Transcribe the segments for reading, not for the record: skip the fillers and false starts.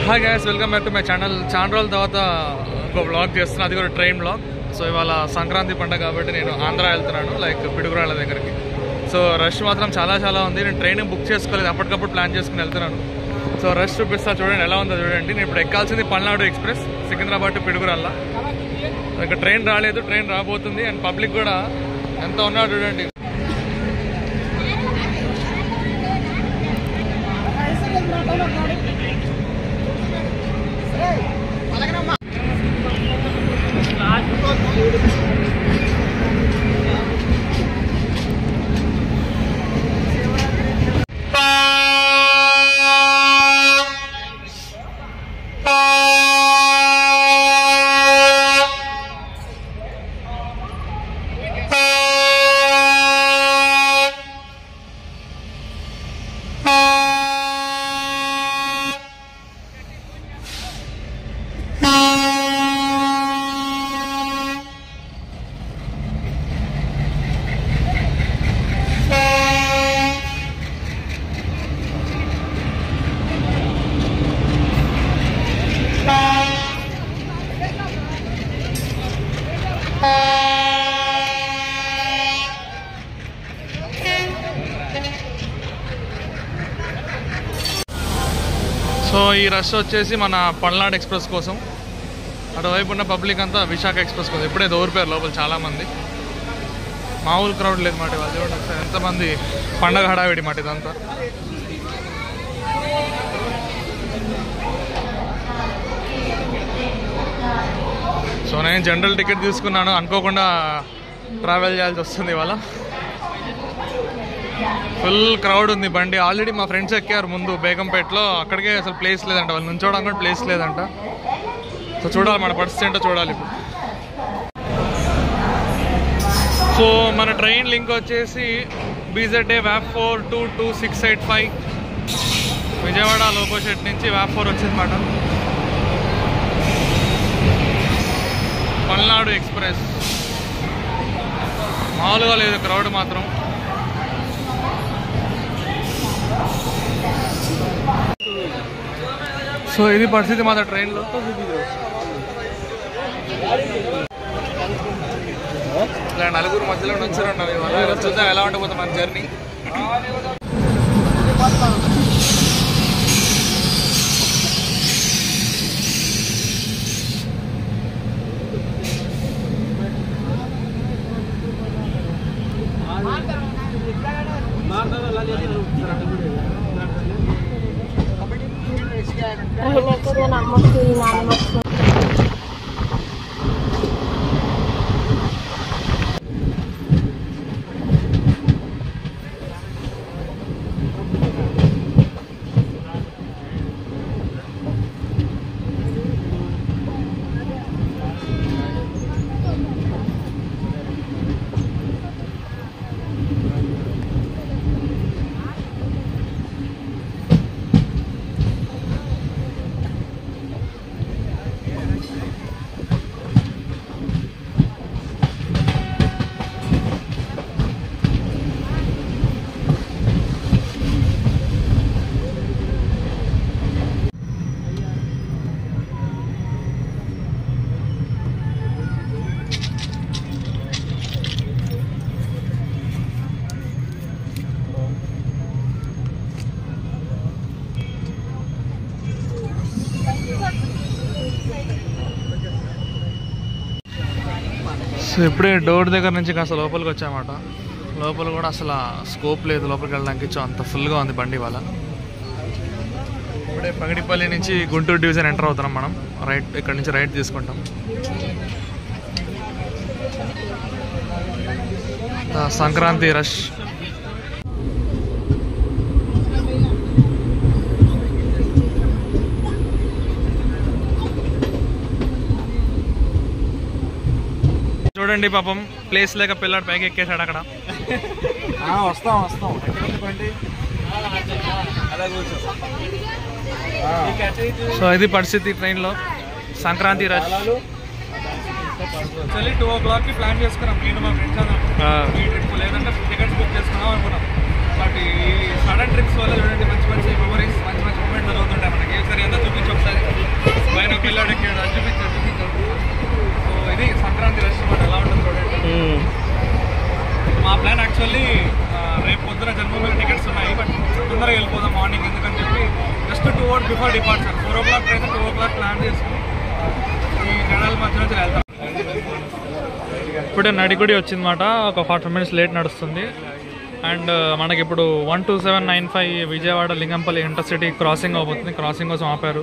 Hi guys, welcome back to my channel. చాలా రోజుల తర్వాత ఇంకో బ్లాగ్ చేస్తున్నాను, అది కూడా ట్రైన్ బ్లాగ్. సో ఇవాళ సంక్రాంతి పండుగ కాబట్టి నేను ఆంధ్ర వెళ్తున్నాను, లైక్ పిడుగురాళ్ళ దగ్గరికి. సో రష్ మాత్రం చాలా ఉంది. నేను ట్రైన్ బుక్ చేసుకోలేదు, అప్పటికప్పుడు ప్లాన్ చేసుకుని వెళ్తున్నాను. సో రష్ చూపిస్తా, చూడండి ఎలా ఉందో చూడండి. నేను ఇప్పుడు ఎక్కాల్సింది పల్నాడు ఎక్స్ప్రెస్, సికింద్రాబాద్ టు పిడుగురాళ్ళ. ఇంకా ట్రైన్ రాలేదు, ట్రైన్ రాబోతుంది. అండ్ పబ్లిక్ కూడా ఎంత ఉన్నాడు చూడండి. సో ఈ రష్ వచ్చేసి మన పల్నాడు ఎక్స్ప్రెస్ కోసం, అటువైపు ఉన్న పబ్లిక్ అంతా విశాఖ ఎక్స్ప్రెస్ కోసం. ఇప్పుడే దూరిపోయారు లోపల చాలామంది, మామూలు క్రౌడ్ లేదు మాట. వాళ్ళు చూడండి ఒకసారి ఎంతమంది, పండగ హడావిడి మాట ఇదంతా. సో నేను జనరల్ టికెట్ తీసుకున్నాను, అనుకోకుండా ట్రావెల్ చేయాల్సి వస్తుంది ఇవాళ. ఫుల్ క్రౌడ్ ఉంది బండి. ఆల్రెడీ మా ఫ్రెండ్స్ ఎక్కారు ముందు బేగంపేటలో, అక్కడికే అసలు ప్లేస్ లేదంట, వాళ్ళు నుంచోవడం కూడా ప్లేస్ లేదంట. సో చూడాలి మన పరిస్థితి ఏంటో చూడాలి ఇప్పుడు. సో మన ట్రైన్ లింక్ వచ్చేసి BZA VAP4 to 2685 విజయవాడ లోకోషెట్ నుంచి VAP4 వచ్చిందన్నమాట. పల్నాడు ఎక్స్ప్రెస్ మామూలుగా లేదు క్రౌడ్ మాత్రం. సో ఇది పరిస్థితి మాత్రం ట్రైన్లో. ఇలా నలుగురు మధ్యలో నుంచున్నాం ఇవాళ. చూద్దాం ఎలా ఉండిపోతుంది మన జర్నీ. సో ఇప్పుడే డోర్ దగ్గర నుంచి కాస్త లోపలికి వచ్చామాట. లోపల కూడా అసలు స్కోప్ లేదు లోపలికి వెళ్ళడానికి, అంత ఫుల్గా ఉంది బండి వాళ్ళ. ఇప్పుడే పగిడిపల్లి నుంచి గుంటూరు డివిజన్ ఎంటర్ అవుతున్నాం మనం. రైట్, ఇక్కడ నుంచి రైట్ తీసుకుంటాం. సంక్రాంతి రష్. చూడండి పాపం, ప్లేస్ లేక పిల్లాడు పైకి ఎక్కేసాడు అక్కడ. వస్తాం సో ఇది పరిస్థితి ట్రైన్లో, సంక్రాంతి రష్. 2 o'clockకి ప్లాన్ చేసుకున్నాం నేను మా ఫ్రెండ్స్ అందరం. లేదంటే టికెట్స్ బుక్ చేసుకున్నాం అనుకున్నాం. బట్ ఈ సడన్ ట్రిప్స్ వల్ల చూడండి మంచి మెమరీస్, మంచి మూమెంట్ జరుగుతుంటాయి మనకి. ఒకసారి ఎంత చూపించి ఒకసారి ఎక్కాడు అది చూపించాడు. సో ఇది సంక్రాంతి రష్ మాట ఎలా ఉంటుంది చూడండి. మా ప్లాన్ యాక్చువల్లీ రేపు పొద్దున జన్మభూమి టికెట్స్ ఉన్నాయి, బట్ తొందరగా వెళ్ళిపోదాం మార్నింగ్, ఎందుకని చెప్పి just 2 hours before departure 4 o'clock అయితే 2 o'clock ప్లాన్ చేసుకుని ఈ జనాల మధ్య నుంచి వెళ్తాం. ఇప్పుడే నడిగుడి వచ్చిందన్నమాట, ఒక 40 minutes లేట్ నడుస్తుంది. అండ్ మనకి ఇప్పుడు 12795 విజయవాడ లింగంపల్లి ఇంటర్సిటీ క్రాసింగ్ అవబోతుంది. క్రాసింగ్ కోసం ఆపారు.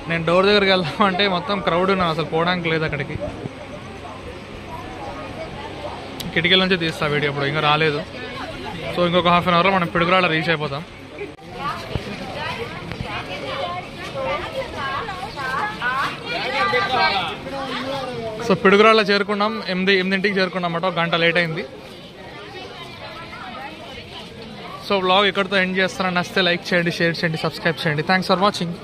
నేను డోర్ దగ్గరికి వెళ్దామంటే మొత్తం క్రౌడ్ ఉన్నాను, అసలు పోవడానికి లేదు అక్కడికి. కిటికీల నుంచి తీస్తా వీడియో, ఇప్పుడు ఇంకా రాలేదు. సో ఇంకొక 1/2 hourలో మనం పిడుగురాళ్ళ రీచ్ అయిపోతాం. సో పిడుగురాళ్ళ చేరుకున్నాం, 8ంటికి చేరుకున్నాం అన్నమాట, 1 గంట లేట్ అయింది. సో వ్లాగ్ ఇక్కడితో ఎండ్ చేస్తాను. నచ్చితే లైక్ చేయండి, షేర్ చేయండి, సబ్స్క్రైబ్ చేయండి. Thanks for watching.